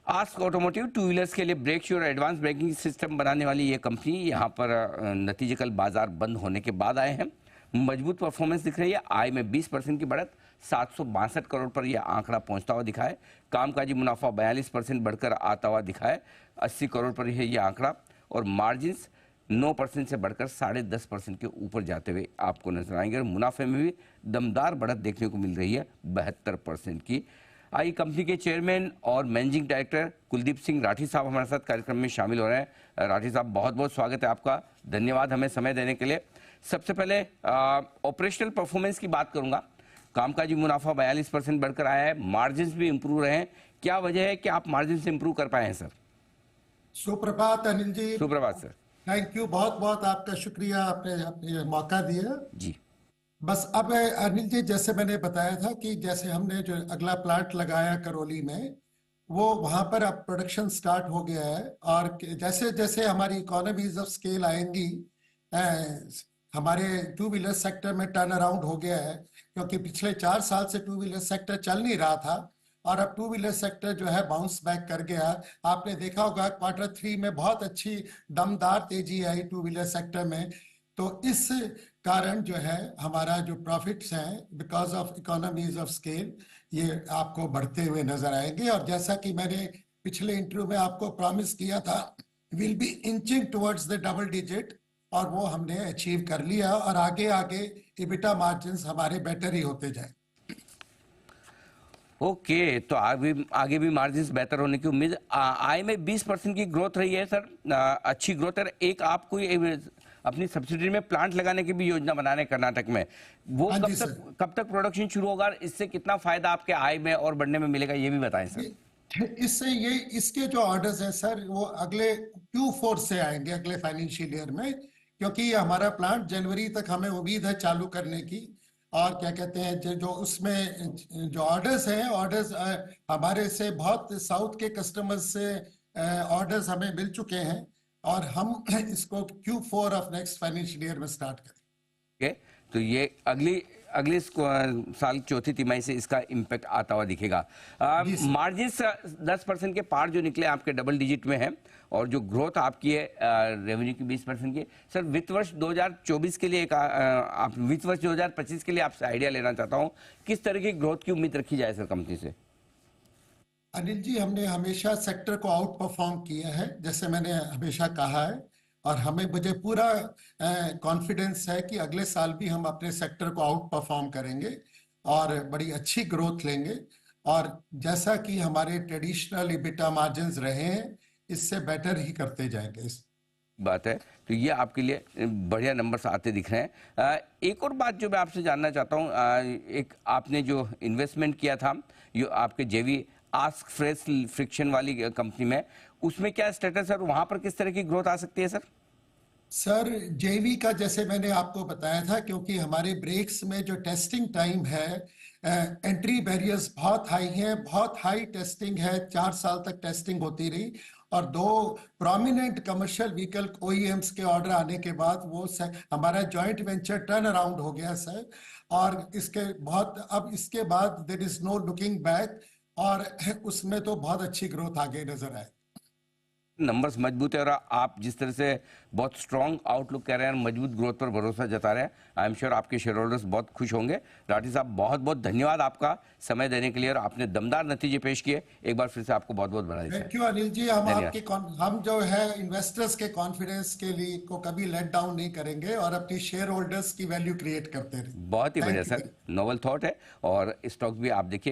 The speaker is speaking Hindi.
आस्क ऑटोमोटिव टू व्हीलर्स के लिए ब्रेक शू और एडवांस ब्रेकिंग सिस्टम बनाने वाली ये कंपनी यहाँ पर नतीजे कल बाजार बंद होने के बाद आए हैं। मजबूत परफॉर्मेंस दिख रही है। आय में 20% की बढ़त, 762 करोड़ पर यह आंकड़ा पहुंचता हुआ दिखा है। कामकाजी मुनाफा 42% बढ़कर आता हुआ दिखा है, 80 करोड़ पर है ये आंकड़ा। और मार्जिन्स 9% से बढ़कर 10.5% के ऊपर जाते हुए आपको नजर आएंगे। और मुनाफे में भी दमदार बढ़त देखने को मिल रही है, 72% की। आई कंपनी के चेयरमैन और मैनेजिंग डायरेक्टर कुलदीप सिंह राठी साहब हमारे साथ कार्यक्रम में शामिल हो रहे हैं। राठी साहब, बहुत बहुत स्वागत है आपका, धन्यवाद हमें समय देने के लिए। सबसे पहले ऑपरेशनल परफॉर्मेंस की बात करूंगा। कामकाजी मुनाफा 42% बढ़कर आया है, मार्जिन भी इंप्रूव रहे हैं। क्या वजह है कि आप मार्जिन से इंप्रूव कर पाए हैं सर? सुप्रभात अनिल जी। सुप्रभात सर। थैंक यू, बहुत बहुत आपका शुक्रिया, आपने मौका दिया जी। बस अब अनिल जी, जैसे मैंने बताया था कि जैसे हमने जो अगला प्लांट लगाया करौली में, वो वहां पर अब प्रोडक्शन स्टार्ट हो गया है। और जैसे जैसे हमारी इकोनॉमीज ऑफ स्केल आएंगी, हमारे टू व्हीलर सेक्टर में टर्न अराउंड हो गया है, क्योंकि पिछले 4 साल से टू व्हीलर सेक्टर चल नहीं रहा था और अब टू व्हीलर सेक्टर जो है बाउंस बैक कर गया। आपने देखा होगा Q3 में बहुत अच्छी दमदार तेजी आई टू व्हीलर सेक्टर में। तो इस कारण जो है हमारा जो प्रॉफिट्स हैं because of economies of scale, ये आपको बढ़ते हुए नजर आएंगे। और जैसा कि मैंने पिछले इंटरव्यू में आपको प्रॉमिस किया था, will be inching towards the double digit, और वो हमने अचीव कर लिया। और आगे आगे इबिटा मार्जिन्स हमारे बेटर ही होते जाए। ओके, तो आगे भी मार्जिन्स बेहतर होने की उम्मीद। आय में 20% की ग्रोथ रही है सर, अच्छी ग्रोथ है। एक आप कोई अपनी सब्सिडी में प्लांट लगाने की भी योजना बना रहे हैं कर्नाटक में, वो कब तक प्रोडक्शन शुरू होगा? इससे कितना फायदा आपके आय में और बढ़ने में मिलेगा, ये भी बताएं सर। इससे इसके जो ऑर्डर्स हैं सर, वो अगले Q4 से आएंगे, अगले फाइनेंशियल ईयर में, क्योंकि ये हमारा प्लांट जनवरी तक हमें उम्मीद है चालू करने की। और क्या कहते हैं, जो उसमें जो ऑर्डर्स हैं, ऑर्डर्स हमारे से बहुत साउथ के कस्टमर्स से ऑर्डर्स हमें मिल चुके हैं, और हम इसको Q4 of next financial year में स्टार्ट करेंगे। तो ये अगले साल चौथी तिमाही से इसका इम्पैक्ट आता हुआ दिखेगा। मार्जिन 10% के पार जो निकले आपके, डबल डिजिट में है, और जो ग्रोथ आपकी है रेवेन्यू की 20% की। सर, वित्त वर्ष 2024 के लिए आप वित्त वर्ष 2025 के लिए आपसे आइडिया लेना चाहता हूँ, किस तरह की ग्रोथ की उम्मीद रखी जाए सर कंपनी से? अनिल जी, हमने हमेशा सेक्टर को आउट परफॉर्म किया है, जैसे मैंने हमेशा कहा है। और मुझे पूरा कॉन्फिडेंस है कि अगले साल भी हम अपने सेक्टर को आउट परफॉर्म करेंगे और बड़ी अच्छी ग्रोथ लेंगे। और जैसा कि हमारे ट्रेडिशनल इबिटा मार्जिन्स रहे हैं, इससे बेटर ही करते जाएंगे। इस बात है, तो ये आपके लिए बढ़िया नंबर्स आते दिख रहे हैं। एक और बात जो मैं आपसे जानना चाहता हूँ, एक आपने जो इन्वेस्टमेंट किया था ये आपके जेवी आस्क फ्रिक्शन वाली कंपनी में, उसमें क्या स्टेटस है और वहां पर किस तरह की ग्रोथ आ सकती है सर? सर, जेवी का जैसे मैंने आपको बताया था, क्योंकि हमारे ब्रेक्स में जो टेस्टिंग टाइम है, एंट्री बैरियर्स बहुत हाई हैं, बहुत हाई टेस्टिंग है, 4 साल तक टेस्टिंग होती रही। और 2 प्रोमिनेंट कमर्शियल व्हीकल OEMs के ऑर्डर आने के बाद वो हमारा जॉइंट वेंचर टर्न अराउंड हो गया सर। और अब इसके बाद there is no looking back, और उसमें तो बहुत अच्छी ग्रोथ आगे नजर आए। नंबर्स मजबूत है और आप जिस तरह से बहुत स्ट्रॉन्ग आउटलुक कह रहे हैं, मजबूत ग्रोथ पर भरोसा जता रहे हैं, आई एम श्योर आपके शेयर होल्डर्स बहुत खुश होंगे। राठी साहब, बहुत बहुत धन्यवाद आपका समय देने के लिए, और आपने दमदार नतीजे पेश किए। एक बार फिर से आपको बहुत बहुत बधाई। Thank you Anil ji. हम जो है इन्वेस्टर्स के कॉन्फिडेंस के लिए को कभी लेट डाउन नहीं करेंगे, और अपनी शेयर होल्डर्स की वैल्यू क्रिएट करते रहेंगे। बहुत ही बढ़िया सर, नोवेल थॉट है। और स्टॉक भी आप देखिए।